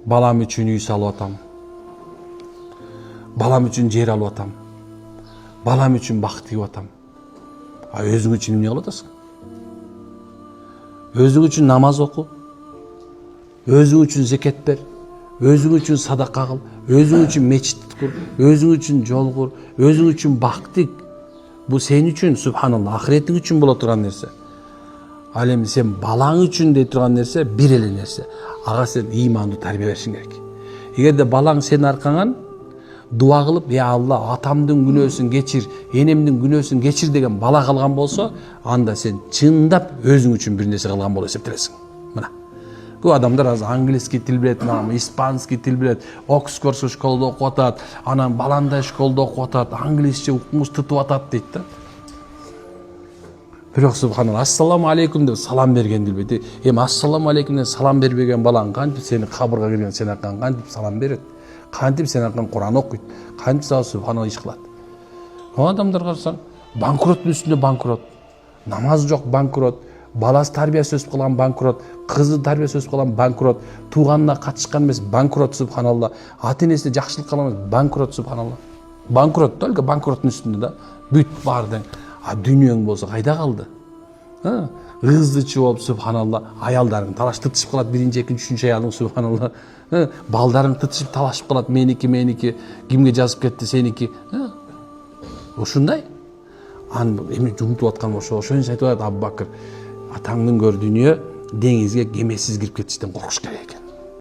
балам үчүн үй салып атам, балам үчүн жер алып атам, балам үчүн бак тигип атам. А өзүң үчүн эмне кылып атасың? Өзүң үчүн намаз оку, өзүң үчүн зекет бер, өзүң үчүн садака кыл, өзүң үчүн мечит кур, өзүң үчүн жол кур, өзүң үчүн бак тиг. Бул сен үчүн, субханалла, ахиретиң үчүн боло турган нерсе. Ал эми сен балаң үчүн дей турган нерсе бир эле нерсе. Ага сен ыймандуу тарбия беришиң керек. Эгерде балаң сенин аркаңан дуа кылып, "Я Алла, атамдын күнөөсүн кечир, энемдин күнөөсүн кечир" деген бала калган болсо, анда сен чындап өзүң үчүн бир нерсе кылган болуп эсептелесиң. Мына. Көп адамдар азыр английский тил билет, испанский тил билет, Оксфордский школада окуп атат, анан баландай школда окуп атат, англисче укмуш тытып атат дейт да. Бирок субханалла, ассаламу алейкум деп салам берген билбейт. Эми ассаламу алейкум деп салам бербеген балаң кантип сени кабырга кирген сен аркан кантип салам берет? Кантип сен аркан Куран окуйт? Кантип сага субханалла иш кылат? О адамдар карасаң, банкроттун үстүнө банкрот. Намаз жок банкрот, баласы тарбиясы өсүп калган банкрот, кызы тарбиясы өсүп калган банкрот, тууганына катышкан эмес банкрот субханалла, ата-энесине жакшылык кыла эмес банкрот субханалла. Банкрот, только банкроттун үстүндө да. Бүт баардык. А дүйнөң болсо кайда калды? Ыздычы болуп субханалла, аялдарың талаш тытышып калат, биринчи, экинчи, үчүнчү аялың субханалла. Балдарың тытышып талашып калат, меники, кимге жазып кетти, сеники. Ушундай. Эми жумтуп аткан ошо айтып атат Абу Бакыр. Атаңдын көрдүнүө деңизге кемесиз кирип кетиштен коркуш керек экен.